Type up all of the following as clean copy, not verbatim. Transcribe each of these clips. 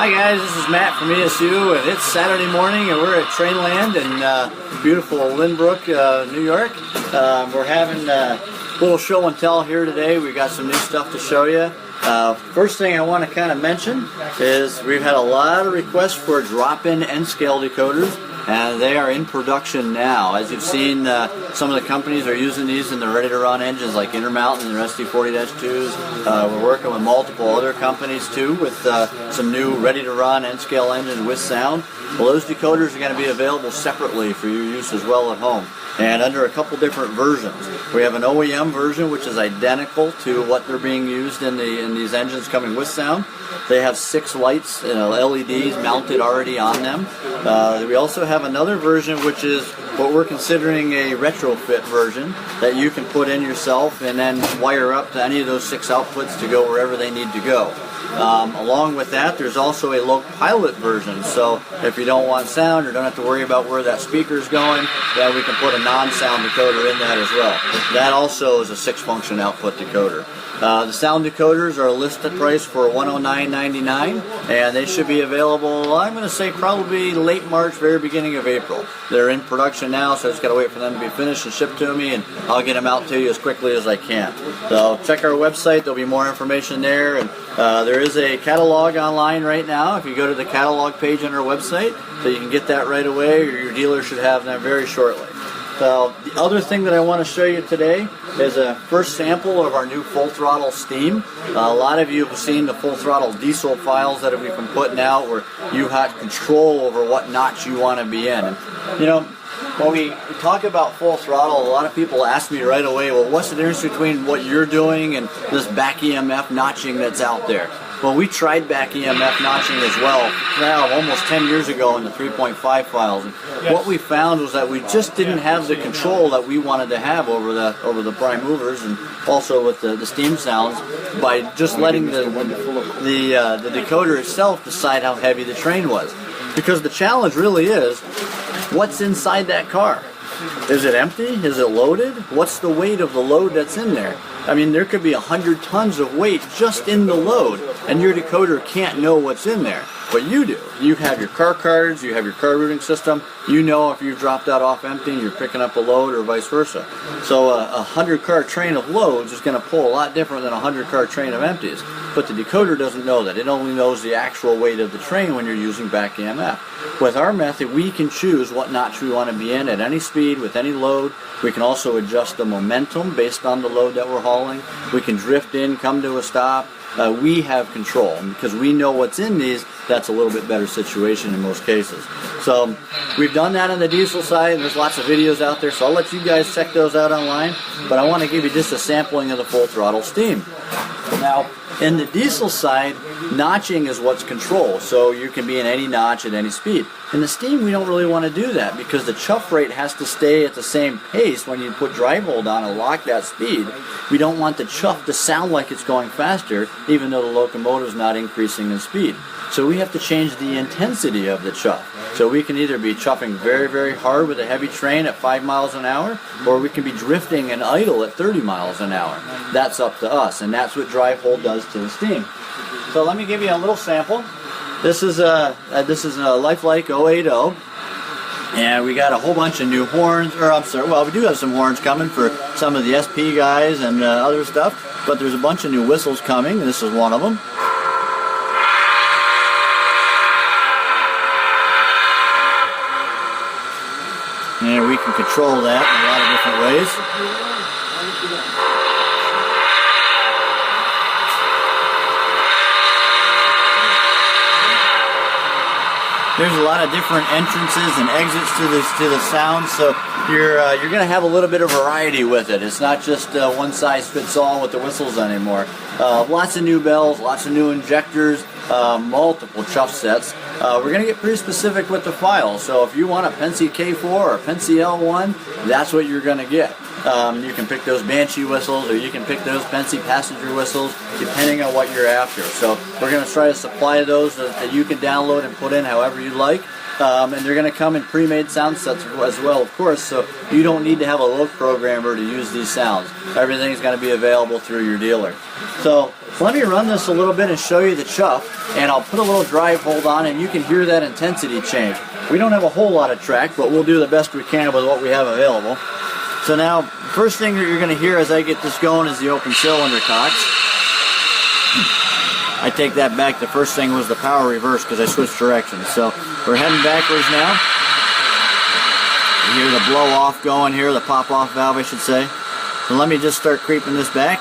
Hi guys, this is Matt from ESU, and it's Saturday morning and we're at TrainLand in beautiful Lynbrook, New York. We're having a little show and tell here today. We got some new stuff to show you. First thing I want to kind of mention is we've had a lot of requests for drop-in N-scale decoders, and they are in production now. As you've seen, some of the companies are using these in the ready-to-run engines like Intermountain and their SD40-2s. We're working with multiple other companies too with some new ready-to-run N-scale engines with sound. Well, those decoders are going to be available separately for your use as well at home, and under a couple different versions. We have an OEM version which is identical to what they're being used in these engines coming with sound. They have 6 lights, LEDs mounted already on them. We also have another version which is what we're considering a retrofit version that you can put in yourself and then wire up to any of those 6 outputs to go wherever they need to go. Along with that, there's also a low pilot version, so if you don't want sound or don't have to worry about where that speaker is going, then we can put a non-sound decoder in that as well. That also is a 6-function output decoder. The sound decoders are listed price for $109.99, and they should be available, I'm going to say probably late March, very beginning of April. They're in production now, so I just got to wait for them to be finished and shipped to me, and I'll get them out to you as quickly as I can. So check our website, there'll be more information there, and there is a catalog online right now. If you go to the catalog page on our website, so you can get that right away, or your dealer should have them very shortly. So the other thing that I want to show you today is a first sample of our new full-throttle steam. A lot of you have seen the full-throttle diesel files that we've been putting out where you have control over what notch you want to be in. And, you know, when we talk about full throttle, a lot of people ask me right away, well, what's the difference between what you're doing and this back EMF notching that's out there? Well, we tried back EMF notching as well now almost 10 years ago in the 3.5 files. And what we found was that we just didn't have the control that we wanted to have over the prime movers and also with the steam sounds by just letting the decoder itself decide how heavy the train was. Because the challenge really is, what's inside that car? Is it empty? Is it loaded? What's the weight of the load that's in there? I mean, there could be 100 tons of weight just in the load, and your decoder can't know what's in there. But you do. You have your car cards, you have your car routing system, you know if you've dropped that off empty and you're picking up a load or vice versa. So a 100-car train of loads is going to pull a lot different than a 100-car train of empties. But the decoder doesn't know that. It only knows the actual weight of the train when you're using back EMF. With our method, we can choose what notch we want to be in at any speed with any load. We can also adjust the momentum based on the load that we're hauling. We can drift in, come to a stop. We have control, and because we know what's in these, that's a little bit better situation in most cases. So we've done that on the diesel side, and there's lots of videos out there, so I'll let you guys check those out online, but I want to give you just a sampling of the full throttle steam. Now, in the diesel side, notching is what's controlled, so you can be in any notch at any speed. In the steam, we don't really want to do that because the chuff rate has to stay at the same pace when you put drive hold on and lock that speed. We don't want the chuff to sound like it's going faster, even though the locomotive is not increasing in speed. So we have to change the intensity of the chuff. So we can either be chuffing very, very hard with a heavy train at 5 miles an hour, or we can be drifting and idle at 30 miles an hour. That's up to us, and that's what drive hold does to the steam. So let me give you a little sample. This is a Lifelike 080, and we got a whole bunch of new horns, or I'm sorry, well, we do have some horns coming for some of the SP guys and other stuff, but there's a bunch of new whistles coming, and this is one of them. And we can control that in a lot of different ways. There's a lot of different entrances and exits to the sound, so you're going to have a little bit of variety with it. It's not just one size fits all with the whistles anymore. Lots of new bells, lots of new injectors, multiple chuff sets. We're going to get pretty specific with the file, so if you want a Pennsy K4 or a Pennsy L1, that's what you're going to get. You can pick those Banshee whistles, or you can pick those Pennsy passenger whistles, depending on what you're after. So we're going to try to supply those that you can download and put in however you like. and they're going to come in pre-made sound sets as well, of course, so you don't need to have a local programmer to use these sounds. Everything's going to be available through your dealer. So let me run this a little bit and show you the chuff, and I'll put a little drive hold on and you can hear that intensity change. We don't have a whole lot of track, but we'll do the best we can with what we have available. So now, first thing that you're going to hear as I get this going is the open cylinder cocks. I take that back. The first thing was the power reverse because I switched directions. So we're heading backwards now. You hear the blow off going here, the pop off valve I should say. So let me just start creeping this back.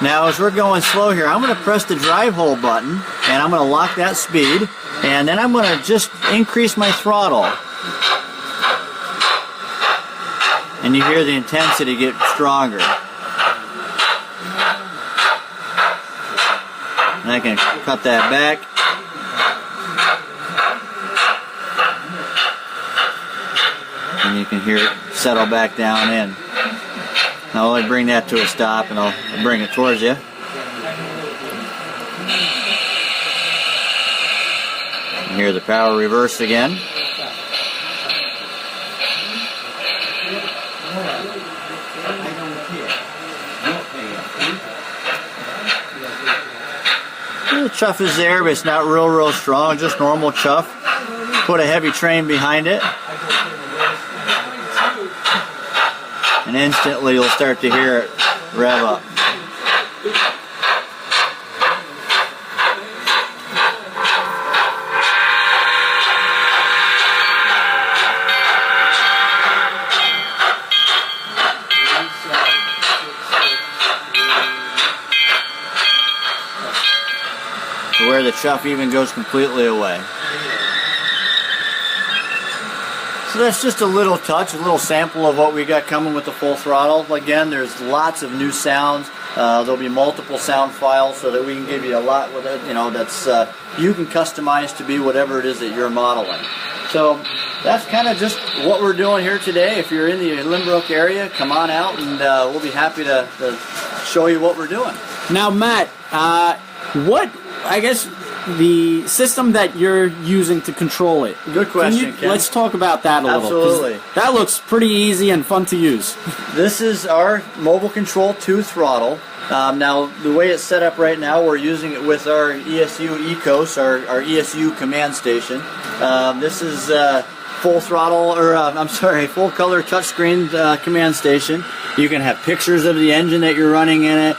Now as we're going slow here, I'm going to press the drive hold button and I'm going to lock that speed, and then I'm going to just increase my throttle. And you hear the intensity get stronger. And I can cut that back. And you can hear it settle back down in. Now I'll bring that to a stop and I'll bring it towards you. And hear the power reverse again. The chuff is there, but it's not real strong, just normal chuff. Put a heavy train behind it. And instantly you'll start to hear it rev up. To where the chuff even goes completely away. So that's just a little touch, a little sample of what we got coming with the full throttle. Again, there's lots of new sounds. There'll be multiple sound files so that we can give you a lot with it, you know, that's you can customize to be whatever it is that you're modeling. So that's kind of just what we're doing here today. If you're in the Lynbrook area, come on out and we'll be happy to show you what we're doing. Now, Matt, what, I guess, the system that you're using to control it. Good question, Ken. Let's talk about that a little. Absolutely. That looks pretty easy and fun to use. This is our Mobile Control 2 throttle. Now, the way it's set up right now, we're using it with our ESU ECOS, our ESU command station. This is full throttle, or full color touchscreen command station. You can have pictures of the engine that you're running in it.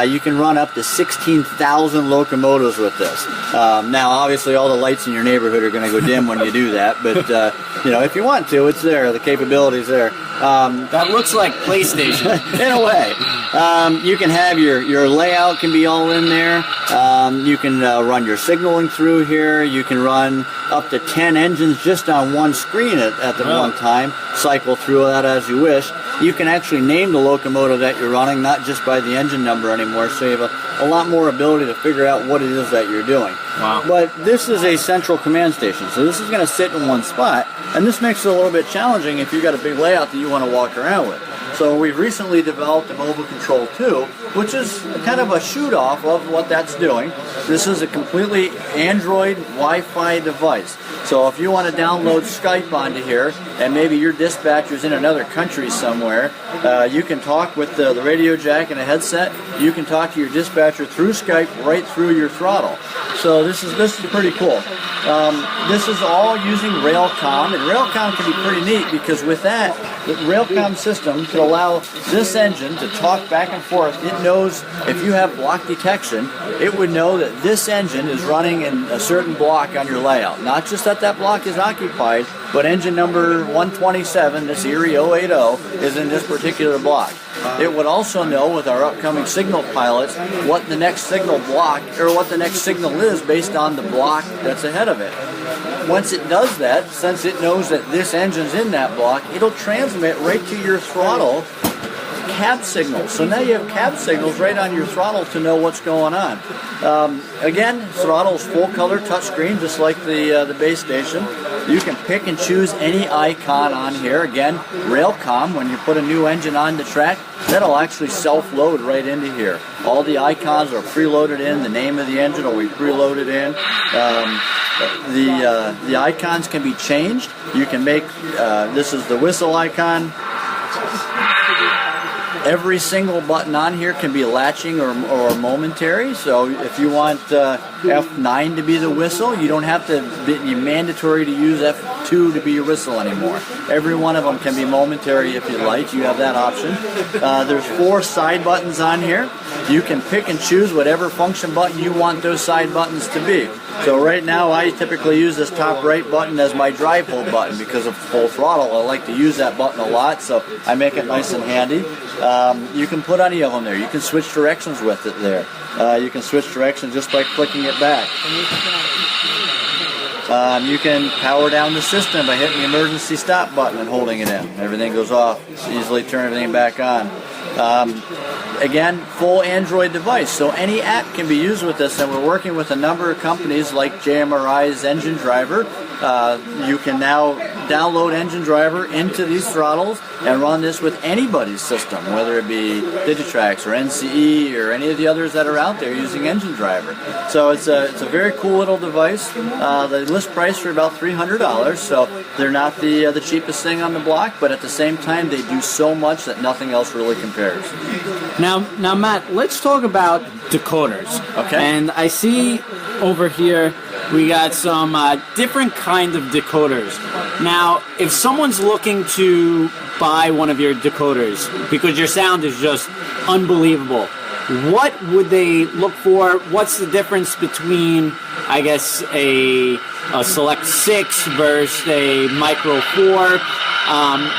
You can run up to 16,000 locomotives with this. Now, obviously, all the lights in your neighborhood are going to go dim when you do that, but you know, if you want to, it's there. The capability's there. That looks like PlayStation in a way. You can have your layout can be all in there. You can run your signaling through here. You can run up to 10 engines just on one screen at the one time. Cycle through that as you wish. You can actually name the locomotive that you're running, not just by the engine number anymore, so you have a lot more ability to figure out what it is that you're doing. Wow. But this is a central command station, so this is going to sit in one spot, and this makes it a little bit challenging if you've got a big layout that you want to walk around with. So we've recently developed a Mobile Control 2, which is kind of a shoot-off of what that's doing. This is a completely Android Wi-Fi device. So if you want to download Skype onto here, and maybe your dispatcher's in another country somewhere, you can talk with the radio jack and a headset. You can talk to your dispatcher through Skype right through your throttle. So this is pretty cool. This is all using Railcom, and Railcom can be pretty neat because with that, the Railcom system can allow this engine to talk back and forth. It knows if you have block detection, it would know that this engine is running in a certain block on your layout. Not just that block is occupied, but engine number 127, this Erie 080, is in this particular block. It would also know with our upcoming signal pilots what the next signal block, or what the next signal is based on the block that's ahead of it. Once it does that, since it knows that this engine's in that block, it'll transmit right to your throttle cab signals. So now you have cab signals right on your throttle to know what's going on. Again, throttle is full color touchscreen, just like the base station. You can pick and choose any icon on here. Again, Railcom, when you put a new engine on the track, that'll actually self-load right into here. All the icons are preloaded in. The name of the engine will be preloaded in. The icons can be changed. You can make, this is the whistle icon. Every single button on here can be latching or momentary. So if you want F9 to be the whistle, you don't have to be mandatory to use F2 to be your whistle anymore. Every one of them can be momentary if you like. You have that option. There's 4 side buttons on here. You can pick and choose whatever function button you want those side buttons to be. So right now I typically use this top right button as my drive hold button because of full throttle. I like to use that button a lot, so I make it nice and handy. You can put any of them there. You can switch directions with it there. You can switch directions just by clicking it back. You can power down the system by hitting the emergency stop button and holding it in. Everything goes off. Easily turn everything back on. Again, full Android device, so any app can be used with this, and we're working with a number of companies like JMRI's Engine Driver. You can now download Engine Driver into these throttles and run this with anybody's system, whether it be Digitrax or NCE or any of the others that are out there using Engine Driver. So it's a very cool little device. The list price for about $300, so they're not the cheapest thing on the block, but at the same time they do so much that nothing else really compares. Now, Matt, let's talk about decoders. Okay. And I see over here we got some different kind of decoders. Now, if someone's looking to buy one of your decoders because your sound is just unbelievable, what would they look for? What's the difference between, I guess, a Select 6 versus a Micro 4?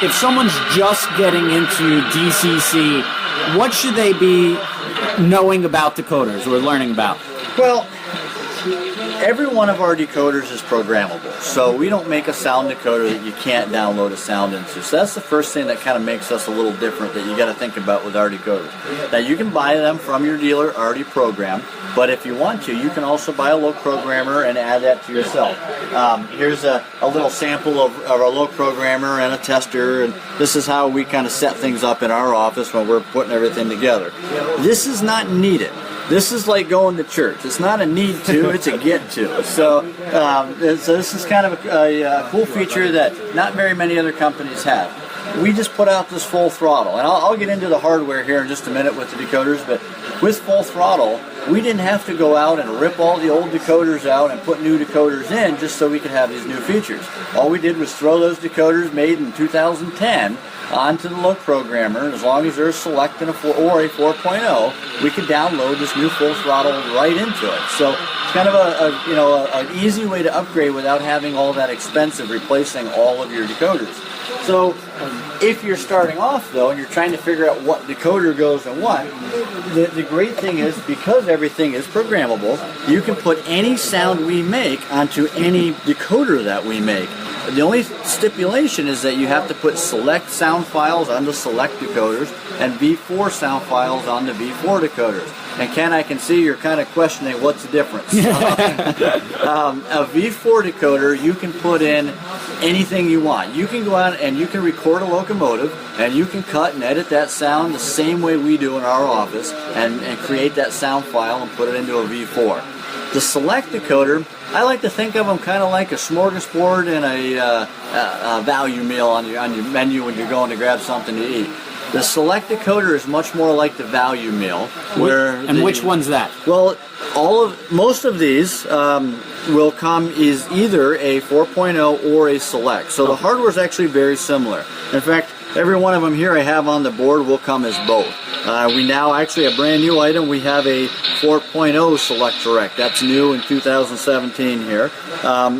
If someone's just getting into DCC, what should they be knowing about decoders or learning about? Well, every one of our decoders is programmable, so we don't make a sound decoder that you can't download a sound into. So that's the first thing that kind of makes us a little different that you got to think about with our decoders. Now you can buy them from your dealer already programmed, but if you want to, you can also buy a low programmer and add that to yourself. Here's a little sample of a low programmer and a tester, and this is how we kind of set things up in our office when we're putting everything together. This is not needed. This is like going to church. It's not a need to, it's a get to. So this is kind of a cool feature that not very many other companies have. We just put out this full throttle, and I'll get into the hardware here in just a minute with the decoders, but with full throttle, we didn't have to go out and rip all the old decoders out and put new decoders in just so we could have these new features. All we did was throw those decoders made in 2010 onto the low programmer. As long as they're selecting a 4 or a 4.0, we could download this new full throttle right into it. So it's kind of an easy way to upgrade without having all that expense of replacing all of your decoders. So if you're starting off though and you're trying to figure out what decoder goes in what, the great thing is because everything is programmable, you can put any sound we make onto any decoder that we make. The only stipulation is that you have to put select sound files on the select decoders and V4 sound files on the V4 decoders. And Ken, I can see you're kind of questioning what's the difference. A V4 decoder, you can put in anything you want. You can go out and you can record a locomotive and you can cut and edit that sound the same way we do in our office and create that sound file and put it into a V4. The select decoder, I like to think of them kind of like a smorgasbord and a value meal on your menu when you're going to grab something to eat. The select decoder is much more like the value meal. Which one's that? Well, most of these will come is either a 4.0 or a select. So the hardware is actually very similar. In fact, every one of them here I have on the board will come as both. We now actually a brand new item. We have a 4.0 Select Direct. That's new in 2017 here.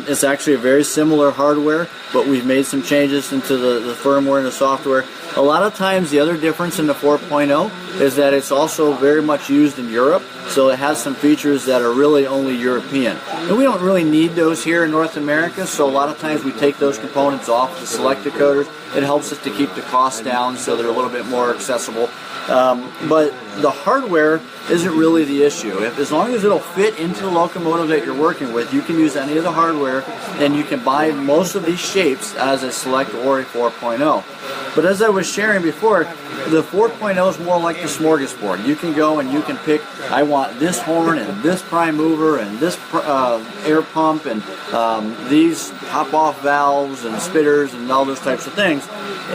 It's actually a very similar hardware, but we've made some changes into the firmware and the software. A lot of times the other difference in the 4.0 is that it's also very much used in Europe, so it has some features that are really only European. And we don't really need those here in North America, so a lot of times we take those components off the select decoders. It helps us to keep the cost down so they're a little bit more accessible But the hardware isn't really the issue. As long as it'll fit into the locomotive that you're working with, you can use any of the hardware, and you can buy most of these shapes as a Select or a 4.0. But as I was sharing before, the 4.0 is more like the smorgasbord. You can go and you can pick, I want this horn and this prime mover and this air pump and these pop-off valves and spitters and all those types of things.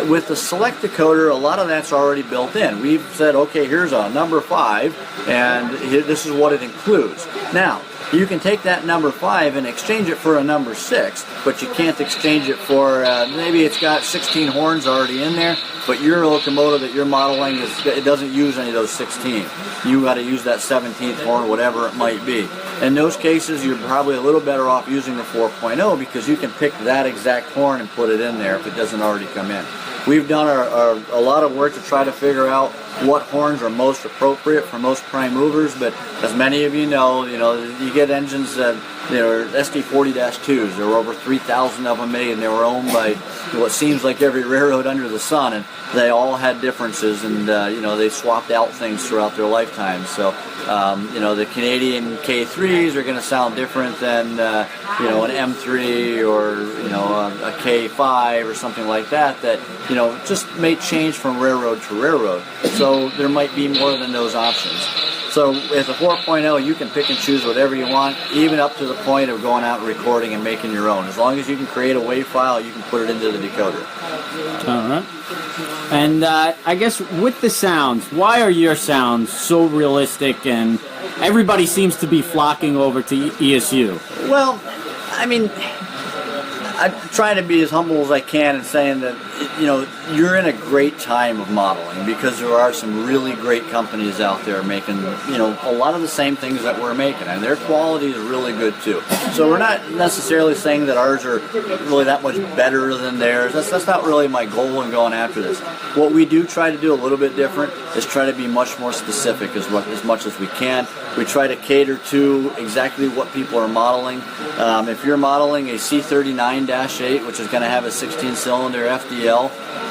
With the Select decoder, a lot of that's already built in. We've said, okay, here's a number 5, and this is what it includes. Now, you can take that number 5 and exchange it for a number 6, but you can't exchange it for, maybe it's got 16 horns already in there, but your locomotive that you're modeling, it doesn't use any of those 16. You got to use that 17th horn, whatever it might be. In those cases, you're probably a little better off using the 4.0 because you can pick that exact horn and put it in there if it doesn't already come in. We've done a lot of work to try to figure out what horns are most appropriate for most prime movers, but as many of you know, you get engines that are SD40-2s. There were over 3,000 of them made, and they were owned by what seems like every railroad under the sun, and they all had differences, and they swapped out things throughout their lifetime. So the Canadian K3s are going to sound different than an M3 or a K5 or something like that. That just may change from railroad to railroad. So there might be more than those options. So with a 4.0, you can pick and choose whatever you want, even up to the point of going out and recording and making your own. As long as you can create a WAV file, you can put it into the decoder. All right. And I guess with the sounds, why are your sounds so realistic and everybody seems to be flocking over to ESU? Well, I mean, I try to be as humble as I can in saying that, you're in a great time of modeling because there are some really great companies out there making, a lot of the same things that we're making, and their quality is really good too. So we're not necessarily saying that ours are really that much better than theirs. That's not really my goal in going after this. What we do try to do a little bit different is try to be much more specific as much as we can. We try to cater to exactly what people are modeling. If you're modeling a C39-8, which is going to have a 16-cylinder FDL,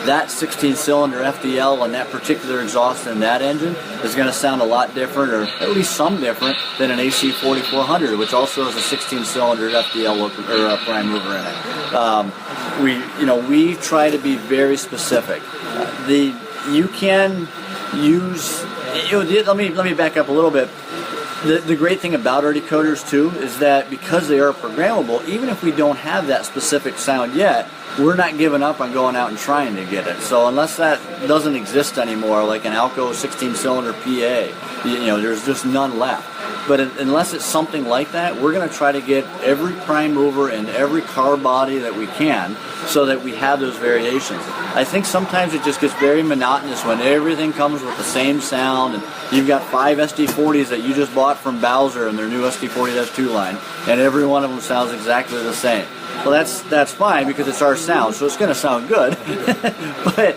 that 16-cylinder FDL and that particular exhaust in that engine is going to sound a lot different, or at least some different, than an AC 4400, which also has a 16-cylinder FDL prime mover in it. We try to be very specific. You can use. Let me back up a little bit. The great thing about our decoders too is that because they are programmable, even if we don't have that specific sound yet, we're not giving up on going out and trying to get it. So unless that doesn't exist anymore, like an Alco 16-cylinder PA, there's just none left. But unless it's something like that, we're going to try to get every prime mover and every car body that we can so that we have those variations. I think sometimes it just gets very monotonous when everything comes with the same sound, and you've got 5 SD40s that you just bought from Bowser and their new SD40-2 line, and every one of them sounds exactly the same. Well, that's fine because it's our sound, so it's going to sound good. But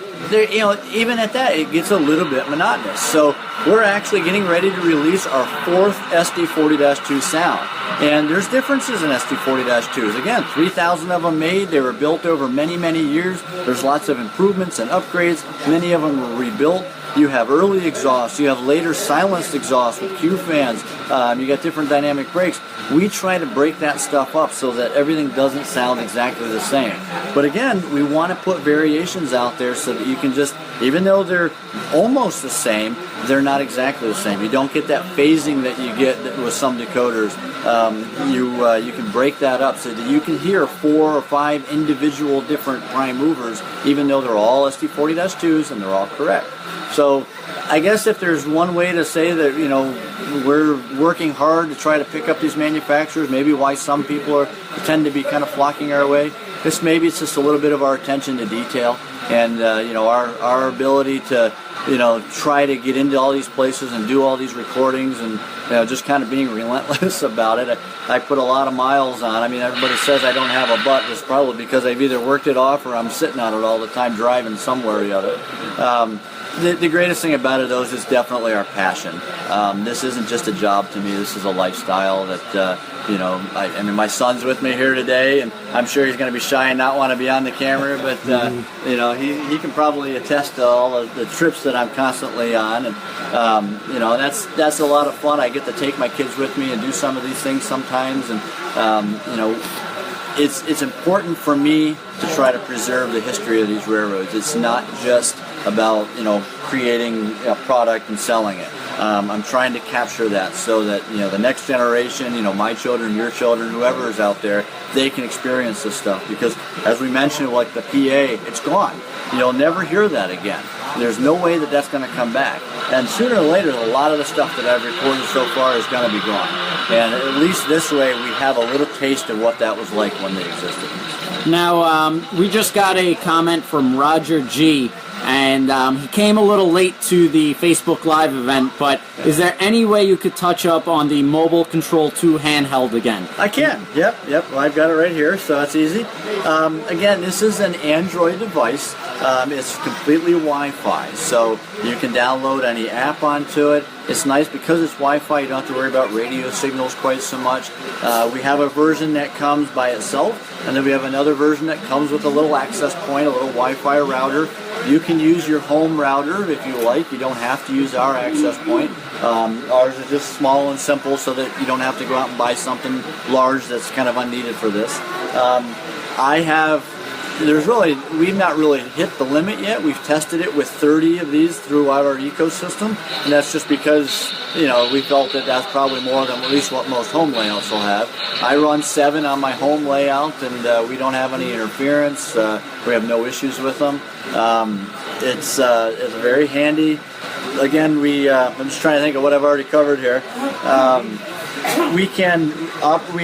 even at that, it gets a little bit monotonous. So we're actually getting ready to release our 4th SD40-2 sound. And there's differences in SD40-2s. Again, 3,000 of them made. They were built over many, many years. There's lots of improvements and upgrades. Many of them were rebuilt. You have early exhaust. You have later silenced exhaust with Q fans. You got different dynamic brakes. We try to break that stuff up so that everything doesn't sound exactly the same. But again, we want to put variations out there so that you can just, even though they're almost the same, they're not exactly the same. You don't get that phasing that you get with some decoders. You can break that up so that you can hear 4 or 5 individual different prime movers, even though they're all SD40-2s and they're all correct. So I guess if there's one way to say that, we're working hard to try to pick up these manufacturers, maybe why some people tend to be kind of flocking our way, maybe it's just a little bit of our attention to detail and, our ability to, try to get into all these places and do all these recordings and, just kind of being relentless about it. I put a lot of miles on. I mean, everybody says I don't have a butt. It's probably because I've either worked it off or I'm sitting on it all the time driving somewhere or the other. the greatest thing about it, though, is definitely our passion. This isn't just a job to me. This is a lifestyle that, I mean, my son's with me here today, and I'm sure he's going to be shy and not want to be on the camera, but, he can probably attest to all of the trips that I'm constantly on. And, that's a lot of fun. I get to take my kids with me and do some of these things sometimes. And, it's important for me to try to preserve the history of these railroads. It's not just about creating a product and selling it. I'm trying to capture that so that the next generation, my children, your children, whoever is out there, they can experience this stuff. Because as we mentioned, like the PA, it's gone. You'll never hear that again. There's no way that that's going to come back. And sooner or later, a lot of the stuff that I've recorded so far is going to be gone. And at least this way, we have a little taste of what that was like when they existed. Now, we just got a comment from Roger G. And he came a little late to the Facebook Live event, but is there any way you could touch up on the Mobile Control 2 handheld again? I can. Yep. Well, I've got it right here, so that's easy. Again, this is an Android device. It's completely Wi-Fi, so you can download any app onto it. It's nice because it's Wi-Fi, you don't have to worry about radio signals quite so much. We have a version that comes by itself, and then we have another version that comes with a little access point, a little Wi-Fi router. You can use your home router if you like. You don't have to use our access point. Ours is just small and simple so that you don't have to go out and buy something large that's kind of unneeded for this. We've not really hit the limit yet. We've tested it with 30 of these throughout our ecosystem, and that's just because we felt that that's probably more than at least what most home layouts will have. I run 7 on my home layout, and we don't have any interference. We have no issues with them. It's very handy. Again, I'm just trying to think of what I've already covered here. We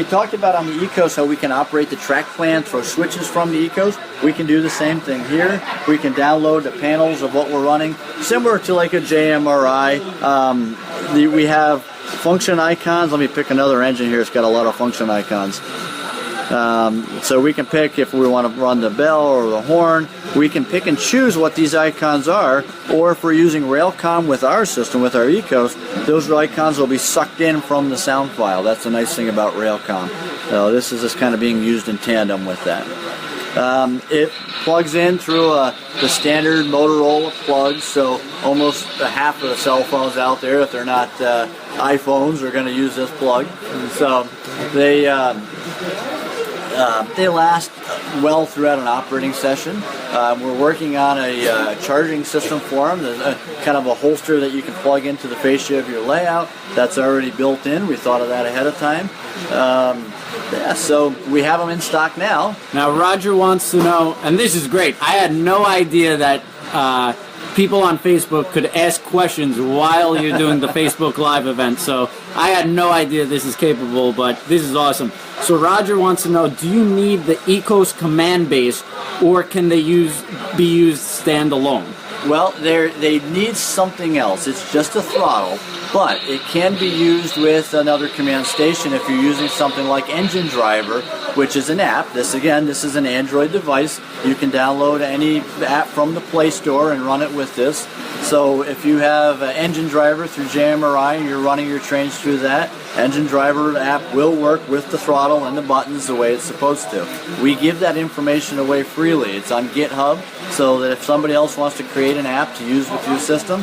talked about on the Ecos how we can operate the track plan, throw switches from the Ecos. We can do the same thing here. We can download the panels of what we're running, similar to like a JMRI. We have function icons. Let me pick another engine here. It's got a lot of function icons. So we can pick if we want to run the bell or the horn. We can pick and choose what these icons are, or if we're using Railcom with our system, with our Ecos, those icons will be sucked in from the sound file. That's the nice thing about Railcom. So this is just kind of being used in tandem with that. It plugs in through the standard Motorola plug, so almost half of the cell phones out there, if they're not iPhones, are going to use this plug. So they last well throughout an operating session. We're working on a charging system for them. There's kind of a holster that you can plug into the fascia of your layout. That's already built in. We thought of that ahead of time. So we have them in stock now. Now Roger wants to know, and this is great, I had no idea that people on Facebook could ask questions while you're doing the Facebook Live event, so I had no idea this is capable, but this is awesome. So Roger wants to know, do you need the Ecos command base, or can they be used standalone? Well, they need something else. It's just a throttle, but it can be used with another command station if you're using something like Engine Driver, which is an app. This is an Android device. You can download any app from the Play Store and run it with this. So if you have an Engine Driver through JMRI and you're running your trains through that, Engine Driver app will work with the throttle and the buttons the way it's supposed to. We give that information away freely. It's on GitHub, so that if somebody else wants to create an app to use with your system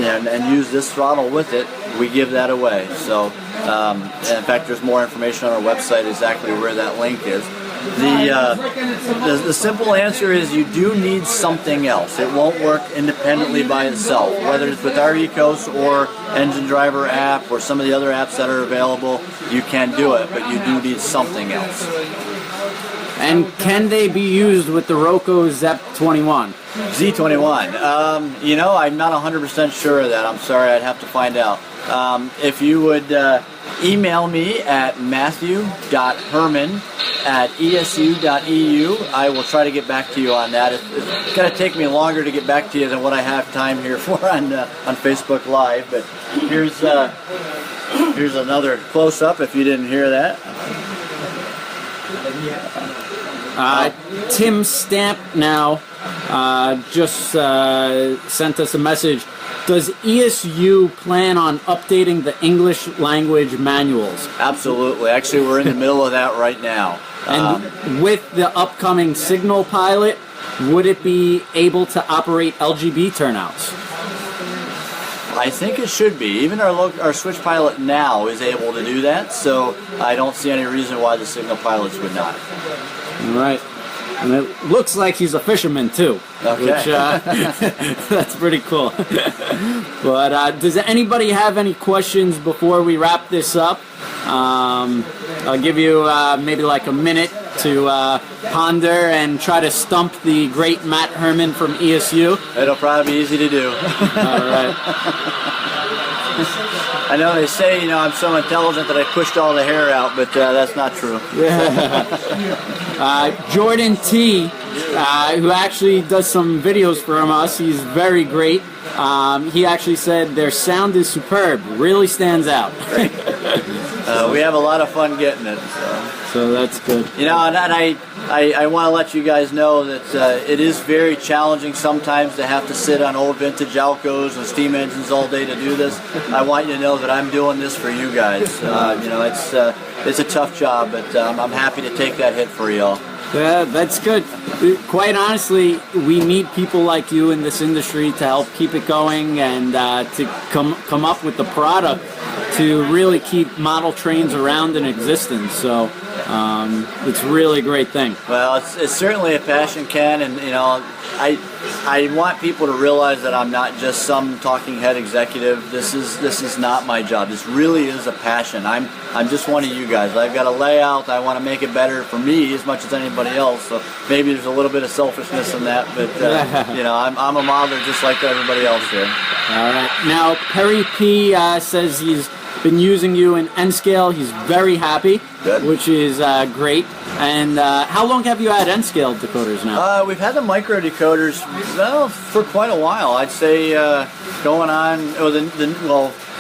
and use this throttle with it, we give that away. So in fact, there's more information on our website exactly where that link is. The simple answer is you do need something else. It won't work independently by itself. Whether it's with our Ecos or Engine Driver app or some of the other apps that are available, you can do it, but you do need something else. And can they be used with the Roku ZEP21? Z21. I'm not 100% sure of that. I'm sorry, I'd have to find out. If you would email me at matthew.herman@esu.eu, I will try to get back to you on that. It's going to take me longer to get back to you than what I have time here for on Facebook Live. But here's another close-up if you didn't hear that. Tim Stamp now just sent us a message. Does ESU plan on updating the English language manuals? Absolutely. Actually, we're in the middle of that right now. And with the upcoming Signal pilot, would it be able to operate LGB turnouts? I think it should be. Even our switch pilot now is able to do that, so I don't see any reason why the Signal pilots would not. All right. And it looks like he's a fisherman too, okay. Which that's pretty cool. But does anybody have any questions before we wrap this up? I'll give you maybe like a minute to ponder and try to stump the great Matt Herman from ESU. It'll probably be easy to do. All right. I know they say, I'm so intelligent that I pushed all the hair out, but that's not true. Jordan T, who actually does some videos for us, he's very great. He actually said their sound is superb, really stands out. We have a lot of fun getting it. So that's good. And I want to let you guys know that it is very challenging sometimes to have to sit on old vintage Alcos and steam engines all day to do this. I want you to know that I'm doing this for you guys. It's a tough job, but I'm happy to take that hit for y'all. Yeah, that's good. Quite honestly, we need people like you in this industry to help keep it going and to come up with the product to really keep model trains around in existence. So it's really a great thing. Well, it's certainly a passion, Ken, and I want people to realize that I'm not just some talking head executive. This is not my job. This really is a passion. I'm just one of you guys. I've got a layout. I want to make it better for me as much as anybody else. So maybe there's a little bit of selfishness in that, but I'm a modeler just like everybody else here. All right. Now Perry P says he's been using you in N-Scale. He's very happy, Good. Which is great. And how long have you had N-Scale decoders now? We've had the micro decoders for quite a while. I'd say going on.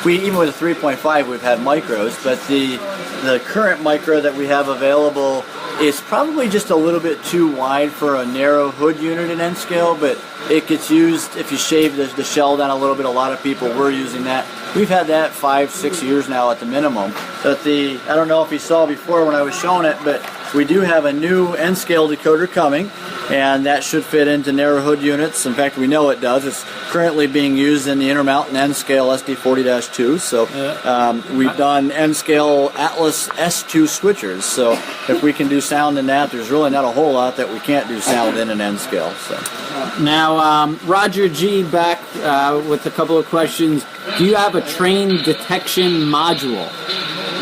Even with the 3.5, we've had micros, but the current micro that we have available is probably just a little bit too wide for a narrow hood unit in N-Scale, but it gets used if you shave the shell down a little bit. A lot of people were using that. We've had that 5-6 years now at the minimum. But I don't know if you saw before when I was showing it, but we do have a new N-Scale decoder coming, and that should fit into narrow hood units. In fact, we know it does. It's currently being used in the Intermountain N-Scale SD40-2. So we've done N-Scale Atlas S2 switchers. So if we can do sound in that, there's really not a whole lot that we can't do sound in an N-Scale. So. Now, Roger G back with a couple of questions. Do you have a train detection module?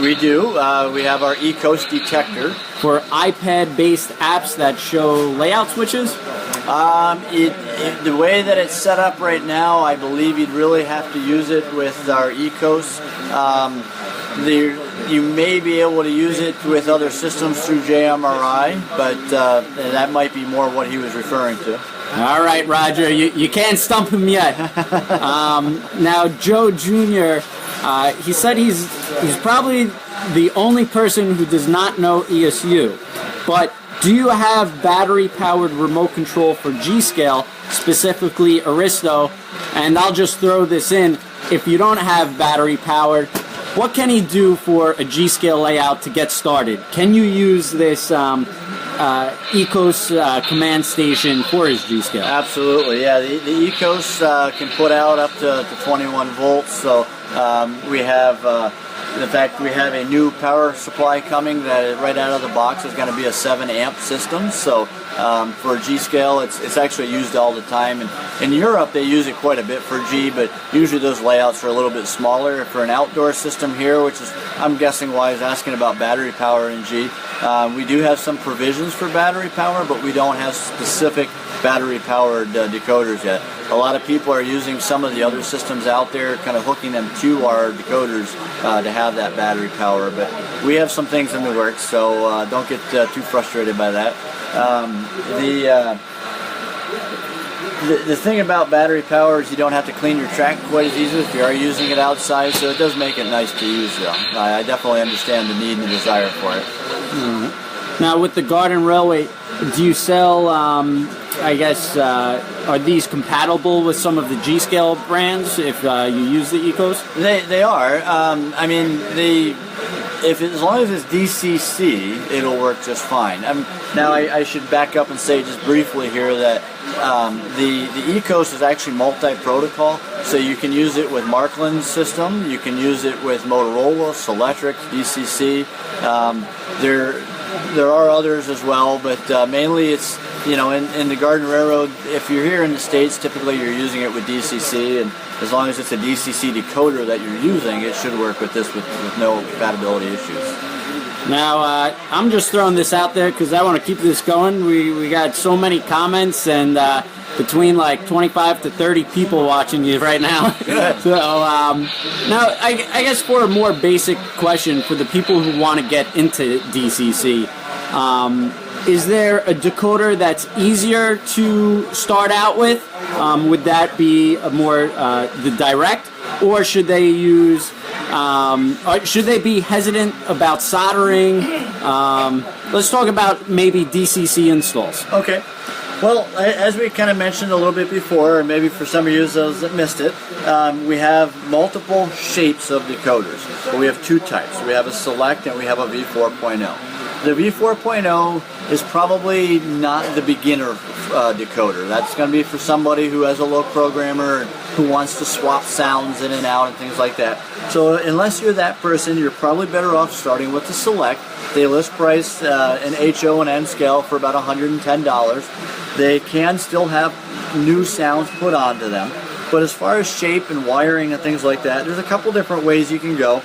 We do. We have our ECOS detector. For iPad-based apps that show layout switches? The way that it's set up right now, I believe you'd really have to use it with our ECOS. You may be able to use it with other systems through JMRI, but that might be more what he was referring to. All right, Roger, you can't stump him yet. Now, Joe Jr., he said he's probably the only person who does not know ESU, but do you have battery-powered remote control for G-Scale, specifically Aristo? And I'll just throw this in. If you don't have battery-powered, what can he do for a G-Scale layout to get started? Can you use this ECOS command station for his G-Scale? Absolutely, yeah. The ECOS can put out up to 21 volts, so we have... in fact, we have a new power supply coming that right out of the box is going to be a 7 amp system. So for G-Scale, it's actually used all the time. And in Europe, they use it quite a bit for G, but usually those layouts are a little bit smaller. For an outdoor system here, which is, I'm guessing why he's asking about battery power in G, we do have some provisions for battery power, but we don't have specific battery-powered decoders yet. A lot of people are using some of the other systems out there, kind of hooking them to our decoders to have that battery power. But we have some things in the works, so don't get too frustrated by that. The thing about battery power is you don't have to clean your track quite as easily if you are using it outside, so it does make it nice to use, though. I definitely understand the need and the desire for it. Now, with the Garden Railway, do you sell, I guess, are these compatible with some of the G-Scale brands if you use the Ecos? They are. I mean, as long as it's DCC, it'll work just fine. Now, I should back up and say just briefly here that the Ecos is actually multi-protocol, so you can use it with Markland's system, you can use it with Motorola, Selectric, DCC. There are others as well, but mainly it's, in the Garden Railroad, if you're here in the States, typically you're using it with DCC, and as long as it's a DCC decoder that you're using, it should work with this with no compatibility issues. Now, I'm just throwing this out there because I want to keep this going. We got so many comments, and between like 25 to 30 people watching you right now. So now, I guess for a more basic question for the people who want to get into DCC, is there a decoder that's easier to start out with? Would that be a more the direct, or should they use? Or should they be hesitant about soldering? Let's talk about maybe DCC installs. Okay. Well, as we kind of mentioned a little bit before, or maybe for some of you those that missed it, we have multiple shapes of decoders. We have two types. We have a Select and we have a V4.0. The V4.0 is probably not the beginner decoder. That's going to be for somebody who has a low programmer and who wants to swap sounds in and out and things like that. So unless you're that person, you're probably better off starting with the Select. They list price an HO and N scale for about $110. They can still have new sounds put onto them. But as far as shape and wiring and things like that, there's a couple different ways you can go.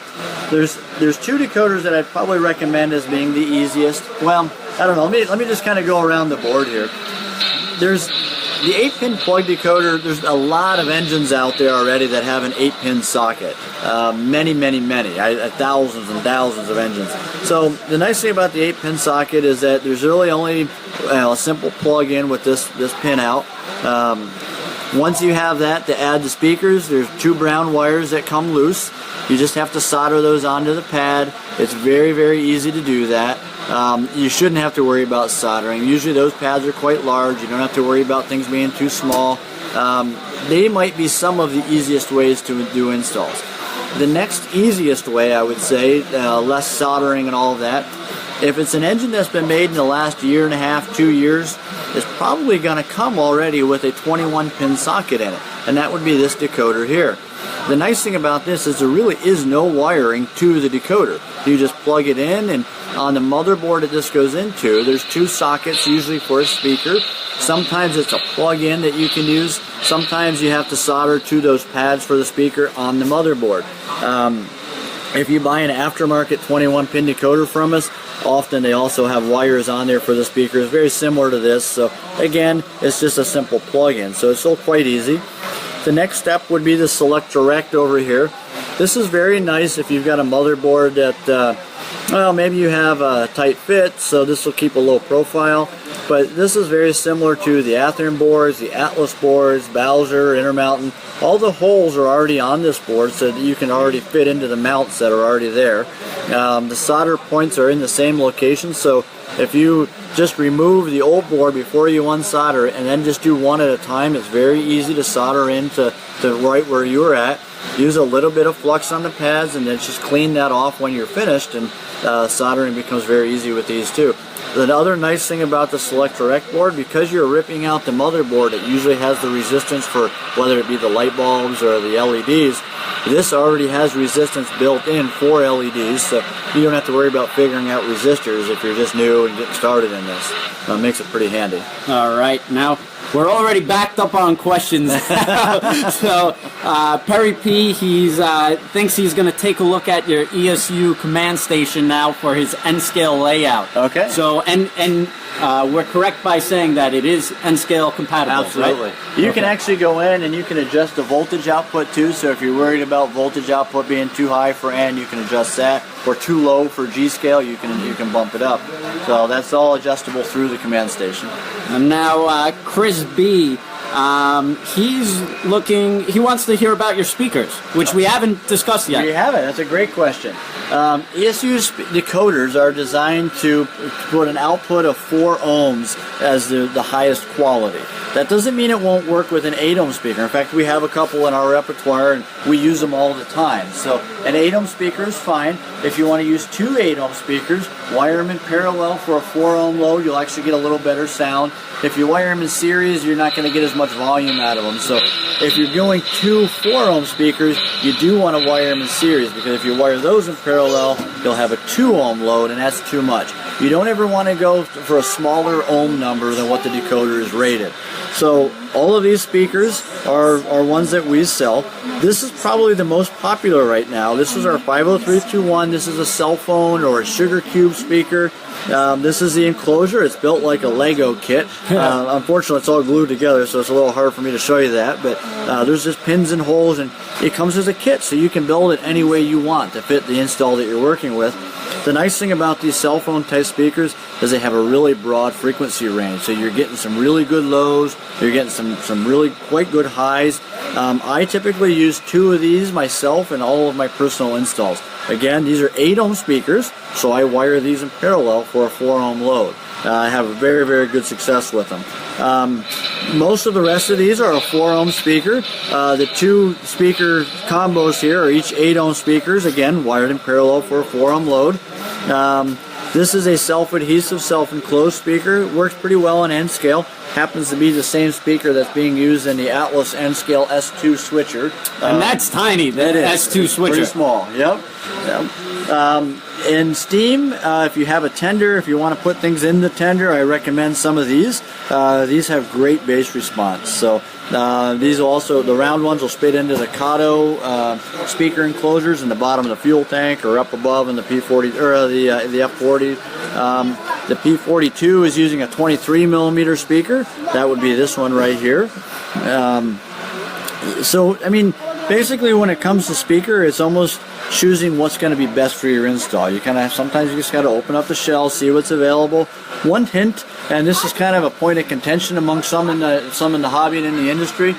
There's two decoders that I'd probably recommend as being the easiest. Well, I don't know. Let me just kind of go around the board here. There's the 8-pin plug decoder. There's a lot of engines out there already that have an 8-pin socket. Many. Thousands and thousands of engines. So the nice thing about the 8-pin socket is that there's really only a simple plug-in with this pin out. Once you have that, to add the speakers, there's two brown wires that come loose. You just have to solder those onto the pad. It's very, very easy to do that. You shouldn't have to worry about soldering. Usually those pads are quite large. You don't have to worry about things being too small. They might be some of the easiest ways to do installs. The next easiest way, I would say, less soldering and all of that, if it's an engine that's been made in the last year and a half, 2 years, it's probably going to come already with a 21-pin socket in it, and that would be this decoder here. The nice thing about this is there really is no wiring to the decoder. You just plug it in, and on the motherboard that this goes into, there's two sockets usually for a speaker. Sometimes it's a plug-in that you can use. Sometimes you have to solder to those pads for the speaker on the motherboard. If you buy an aftermarket 21-pin decoder from us, often they also have wires on there for the speakers, very similar to this. So again, it's just a simple plug-in, so it's still quite easy. The next step would be the Select Direct over here. This is very nice if you've got a motherboard that, well, maybe you have a tight fit, so this will keep a low profile. But this is very similar to the Athearn boards, the Atlas boards, Bowser, Intermountain. All the holes are already on this board so that you can already fit into the mounts that are already there. The solder points are in the same location, so if you just remove the old board before you unsolder it and then just do one at a time, it's very easy to solder into right where you were at. Use a little bit of flux on the pads and then just clean that off when you're finished, and soldering becomes very easy with these too. The other nice thing about the Select Direct board, because you're ripping out the motherboard, it usually has the resistance for whether it be the light bulbs or the LEDs. This already has resistance built in for LEDs, so you don't have to worry about figuring out resistors if you're just new and getting started in this. It makes it pretty handy. All right, now we're already backed up on questions. So Perry P, he's thinks he's going to take a look at your ESU command station now for his N-scale layout. Okay. So and we're correct by saying that it is N-scale compatible. Absolutely. Right? You can actually go in and you can adjust the voltage output too. So if you're worried about voltage output being too high for N, you can adjust that. Or too low for G scale, you can bump it up. So that's all adjustable through the command station. And now Chris B, He wants to hear about your speakers, which we haven't discussed yet. We haven't. That's a great question. ESU decoders are designed to put an output of 4 ohms as the highest quality. That doesn't mean it won't work with an 8 ohm speaker. In fact, we have a couple in our repertoire and we use them all the time. So an 8 ohm speaker is fine. If you want to use 2 8 ohm speakers, wire them in parallel for a 4 ohm load. You'll actually get a little better sound. If you wire them in series, you're not going to get as much volume out of them. So if you're doing 2 4 ohm speakers, you do want to wire them in series, because if you wire those in parallel, you'll have a 2 ohm load, and that's too much. You don't ever want to go for a smaller ohm number than what the decoder is rated. So all of these speakers are ones that we sell. This is probably the most popular right now. This is our 50321. This is a cell phone or a sugar cube speaker. This is the enclosure. It's built like a Lego kit. Unfortunately, it's all glued together, so it's a little hard for me to show you that. But there's just pins and holes, and it comes as a kit, so you can build it any way you want to fit the install that you're working with. The nice thing about these cell phone type speakers is they have a really broad frequency range, so you're getting some really good lows, you're getting some really quite good highs. I typically use 2 of these myself in all of my personal installs. Again, these are 8 ohm speakers, so I wire these in parallel for a 4 ohm load. I have very, very good success with them. Most of the rest of these are a 4 ohm speaker. The 2 speaker combos here are each 8 ohm speakers, again wired in parallel for a 4 ohm load. This is a self-adhesive, self-enclosed speaker. It works pretty well in N-scale. Happens to be the same speaker that's being used in the Atlas N-scale S2 switcher. And that's tiny, that S2 switcher. Pretty small, yep. In Steam, if you have a tender, if you want to put things in the tender, I recommend some of these. These have great bass response. So these will also, the round ones will spit into the Kato speaker enclosures in the bottom of the fuel tank or up above in the P40 or the F40. The P42 is using a 23 millimeter speaker. That would be this one right here. So I mean, basically, when it comes to speaker, it's almost choosing what's going to be best for your install. You kind of sometimes you just got to open up the shell, see what's available. One hint, and this is kind of a point of contention among some in the hobby and in the industry.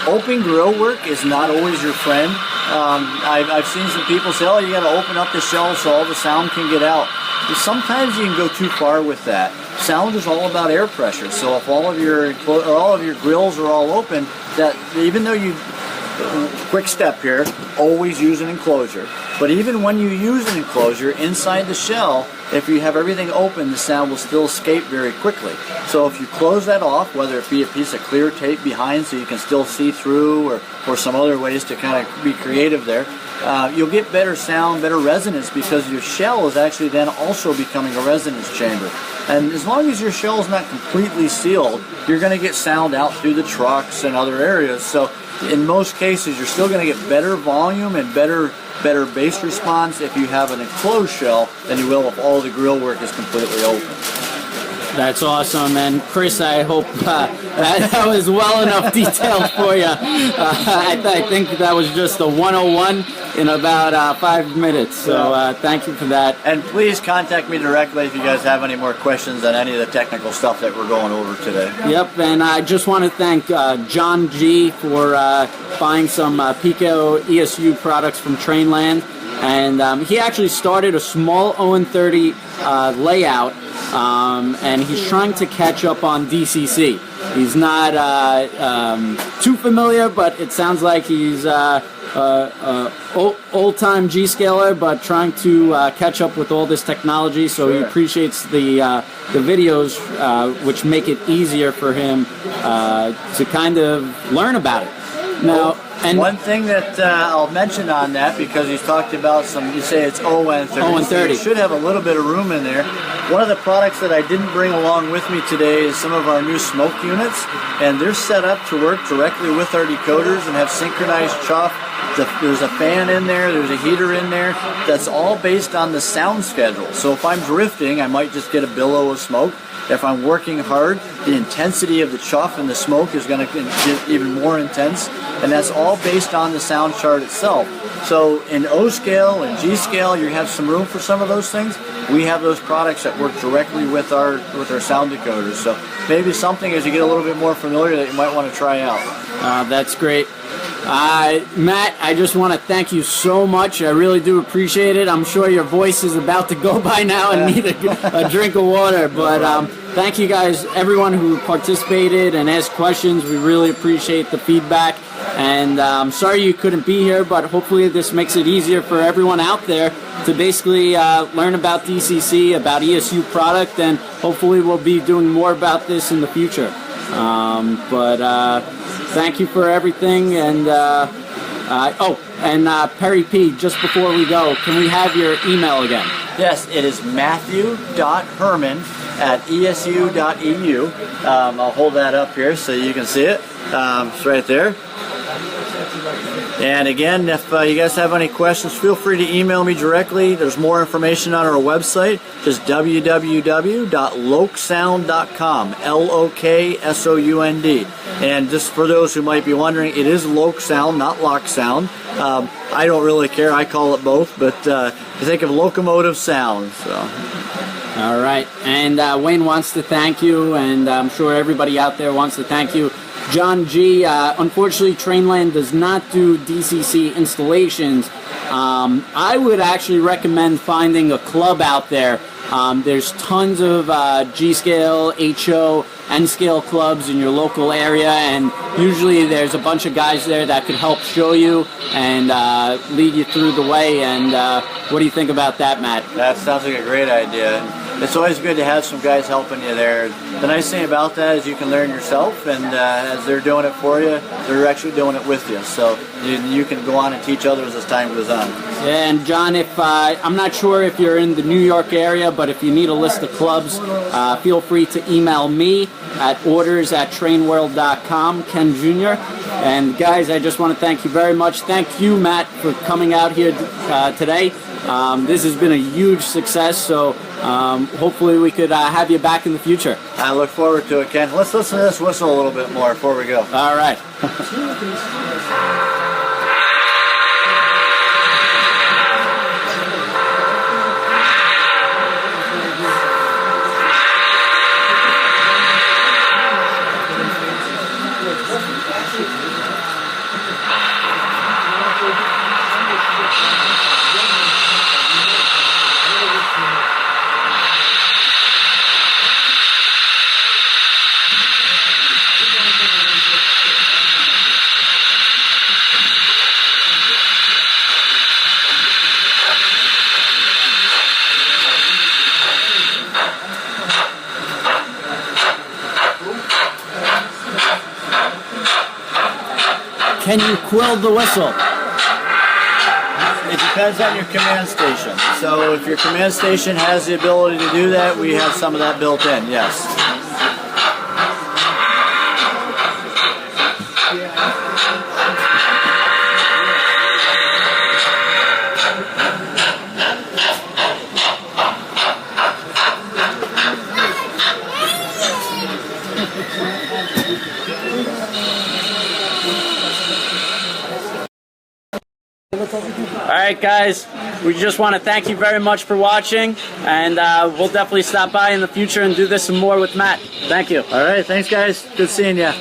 Open grill work is not always your friend. I've seen some people say, "Oh, you got to open up the shell so all the sound can get out." Sometimes you can go too far with that. Sound is all about air pressure. So if all of your grills are all open, that even though you quick step here, always use an enclosure. But even when you use an enclosure inside the shell, if you have everything open, the sound will still escape very quickly. So if you close that off, whether it be a piece of clear tape behind so you can still see through, or some other ways to kind of be creative there, you'll get better sound, better resonance, because your shell is actually then also becoming a resonance chamber. And as long as your shell is not completely sealed, you're going to get sound out through the trucks and other areas. So in most cases, you're still going to get better volume and better bass response if you have an enclosed shell than you will if all the grill work is completely open. That's awesome, and Chris, I hope that was well enough detailed for you. I think that was just a 101 in about 5 minutes, so thank you for that. And please contact me directly if you guys have any more questions on any of the technical stuff that we're going over today. Yep, and I just want to thank John G. for buying some Pico ESU products from TrainLand. And he actually started a small ON30 layout, and he's trying to catch up on DCC. He's not too familiar, but it sounds like he's old-time G-scaler, but trying to catch up with all this technology. So he appreciates the videos, which make it easier for him to kind of learn about it. Now, and one thing that I'll mention on that, because he's talked about you say it's ON30. ON30. It should have a little bit of room in there. One of the products that I didn't bring along with me today is some of our new smoke units, and they're set up to work directly with our decoders and have synchronized chuff. There's a fan in there, there's a heater in there. That's all based on the sound schedule. So if I'm drifting, I might just get a billow of smoke. If I'm working hard, the intensity of the chuff and the smoke is going to get even more intense, and that's all based on the sound chart itself. So in O scale and G scale, you have some room for some of those things. We have those products that work directly with our sound decoders. So maybe something as you get a little bit more familiar that you might want to try out. That's great. Matt, I just want to thank you so much. I really do appreciate it. I'm sure your voice is about to go by now and need a drink of water. But thank you guys, everyone who participated and asked questions. We really appreciate the feedback. And I'm sorry you couldn't be here, but hopefully this makes it easier for everyone out there to basically learn about DCC, about ESU product, and hopefully we'll be doing more about this in the future. Thank you for everything, and Perry P, just before we go, can we have your email again? Yes, it is matthew.herman@esu.eu. I'll hold that up here so you can see it. It's right there. And again, if you guys have any questions, feel free to email me directly. There's more information on our website, just www.loksound.com, LOKSOUND. And just for those who might be wondering, it is Loc Sound, not Lock Sound. I don't really care, I call it both, but you think of locomotive sound. So. All right, and Wayne wants to thank you, and I'm sure everybody out there wants to thank you. John G, unfortunately TrainLand does not do DCC installations. I would actually recommend finding a club out there. There's tons of G-scale, HO, N-scale clubs in your local area, and usually there's a bunch of guys there that could help show you and lead you through the way. And what do you think about that, Matt? That sounds like a great idea. It's always good to have some guys helping you there. The nice thing about that is you can learn yourself, and as they're doing it for you, they're actually doing it with you. So you can go on and teach others as time goes on. Yeah, and John, if I'm not sure if you're in the New York area, but if you need a list of clubs, feel free to email me at orders@trainworld.com, Ken Jr. And guys, I just want to thank you very much. Thank you, Matt, for coming out here today. This has been a huge success, so hopefully we could have you back in the future. I look forward to it, Ken. Let's listen to this whistle a little bit more before we go. All right. Can you quill the whistle? It depends on your command station. So if your command station has the ability to do that, we have some of that built in, yes. Alright guys, we just want to thank you very much for watching, and we'll definitely stop by in the future and do this some more with Matt. Thank you. Alright, thanks guys. Good seeing you.